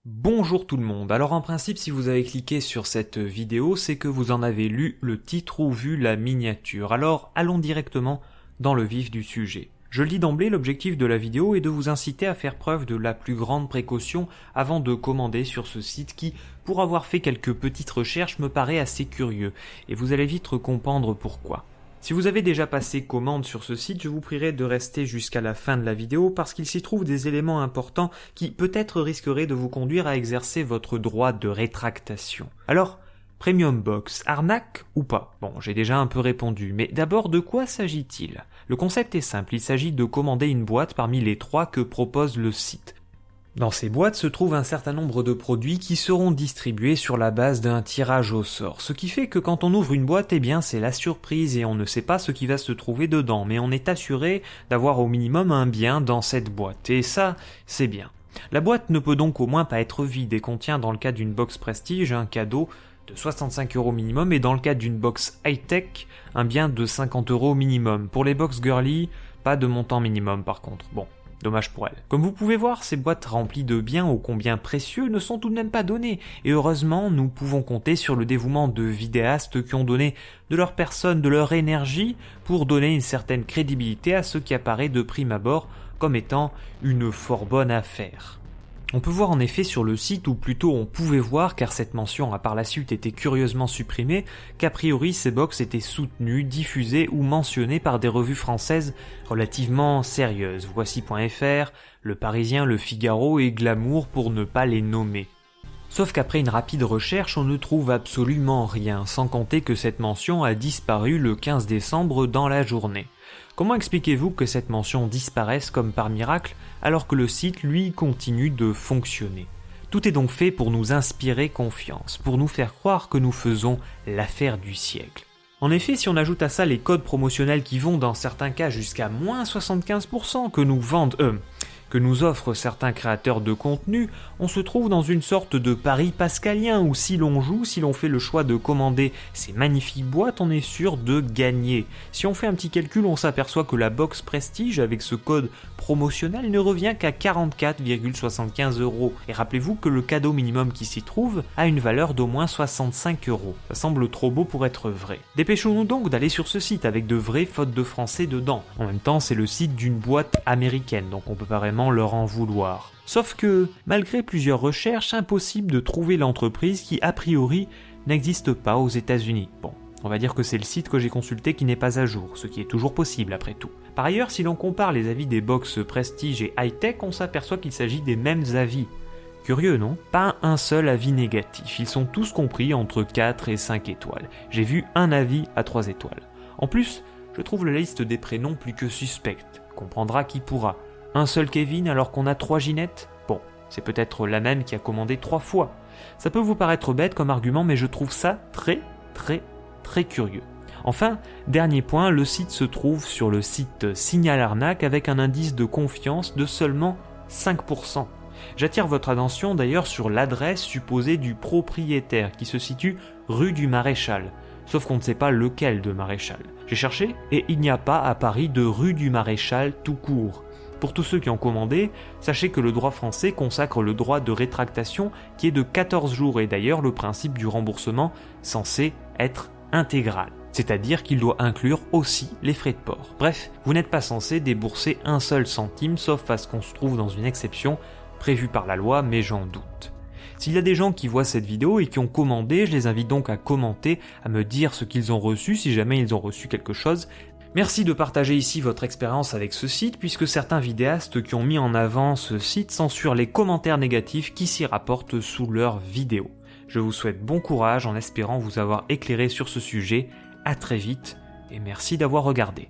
Bonjour tout le monde, alors en principe si vous avez cliqué sur cette vidéo c'est que vous en avez lu le titre ou vu la miniature, alors allons directement dans le vif du sujet. Je le dis d'emblée, l'objectif de la vidéo est de vous inciter à faire preuve de la plus grande précaution avant de commander sur ce site qui, pour avoir fait quelques petites recherches, me paraît assez curieux, et vous allez vite comprendre pourquoi. Si vous avez déjà passé commande sur ce site, je vous prierai de rester jusqu'à la fin de la vidéo parce qu'il s'y trouve des éléments importants qui peut-être risqueraient de vous conduire à exercer votre droit de rétractation. Alors, Premium Box, arnaque ou pas? Bon, j'ai déjà un peu répondu, mais d'abord de quoi s'agit-il? Le concept est simple, il s'agit de commander une boîte parmi les 3 que propose le site. Dans ces boîtes se trouve un certain nombre de produits qui seront distribués sur la base d'un tirage au sort, ce qui fait que quand on ouvre une boîte, eh bien c'est la surprise et on ne sait pas ce qui va se trouver dedans, mais on est assuré d'avoir au minimum un bien dans cette boîte, et ça, c'est bien. La boîte ne peut donc au moins pas être vide et contient dans le cas d'une box prestige un cadeau de 65 € minimum et dans le cas d'une box high-tech, un bien de 50 € minimum. Pour les box girly, pas de montant minimum par contre, bon. Dommage pour elle. Comme vous pouvez voir, ces boîtes remplies de biens ô combien précieux ne sont tout de même pas données. Et heureusement, nous pouvons compter sur le dévouement de vidéastes qui ont donné de leur personne, de leur énergie, pour donner une certaine crédibilité à ce qui apparaît de prime abord comme étant une fort bonne affaire. On peut voir en effet sur le site, ou plutôt on pouvait voir, car cette mention a par la suite été curieusement supprimée, qu'a priori ces box étaient soutenues, diffusées ou mentionnées par des revues françaises relativement sérieuses. Voici.fr, Le Parisien, Le Figaro et Glamour pour ne pas les nommer. Sauf qu'après une rapide recherche, on ne trouve absolument rien, sans compter que cette mention a disparu le 15 décembre dans la journée. Comment expliquez-vous que cette mention disparaisse comme par miracle alors que le site, lui, continue de fonctionner? Tout est donc fait pour nous inspirer confiance, pour nous faire croire que nous faisons l'affaire du siècle. En effet, si on ajoute à ça les codes promotionnels qui vont dans certains cas jusqu'à moins 75% que nous offrent certains créateurs de contenu, on se trouve dans une sorte de pari pascalien où si l'on joue, si l'on fait le choix de commander ces magnifiques boîtes, on est sûr de gagner. Si on fait un petit calcul, on s'aperçoit que la box Prestige avec ce code promotionnel ne revient qu'à 44,75 €. Et rappelez-vous que le cadeau minimum qui s'y trouve a une valeur d'au moins 65 €. Ça semble trop beau pour être vrai. Dépêchons-nous donc d'aller sur ce site avec de vraies fautes de français dedans. En même temps, c'est le site d'une boîte américaine, donc on peut pas vraiment leur en vouloir. Sauf que, malgré plusieurs recherches, impossible de trouver l'entreprise qui, a priori, n'existe pas aux États-Unis. Bon, on va dire que c'est le site que j'ai consulté qui n'est pas à jour, ce qui est toujours possible après tout. Par ailleurs, si l'on compare les avis des box Prestige et High-Tech, on s'aperçoit qu'il s'agit des mêmes avis. Curieux, non? Pas un seul avis négatif, ils sont tous compris entre 4 et 5 étoiles. J'ai vu un avis à 3 étoiles. En plus, je trouve la liste des prénoms plus que suspecte. Comprendra qui pourra. Un seul Kevin alors qu'on a 3 Ginette? Bon, c'est peut-être la même qui a commandé 3 fois. Ça peut vous paraître bête comme argument, mais je trouve ça très curieux. Enfin, dernier point, le site se trouve sur le site Signal Arnaque avec un indice de confiance de seulement 5%. J'attire votre attention d'ailleurs sur l'adresse supposée du propriétaire qui se situe rue du Maréchal. Sauf qu'on ne sait pas lequel de Maréchal. J'ai cherché et il n'y a pas à Paris de rue du Maréchal tout court. Pour tous ceux qui ont commandé, sachez que le droit français consacre le droit de rétractation qui est de 14 jours et d'ailleurs le principe du remboursement censé être intégral. C'est-à-dire qu'il doit inclure aussi les frais de port. Bref, vous n'êtes pas censé débourser un seul centime sauf à ce qu'on se trouve dans une exception prévue par la loi, mais j'en doute. S'il y a des gens qui voient cette vidéo et qui ont commandé, je les invite donc à commenter, à me dire ce qu'ils ont reçu si jamais ils ont reçu quelque chose. Merci de partager ici votre expérience avec ce site puisque certains vidéastes qui ont mis en avant ce site censurent les commentaires négatifs qui s'y rapportent sous leurs vidéos. Je vous souhaite bon courage en espérant vous avoir éclairé sur ce sujet. À très vite et merci d'avoir regardé.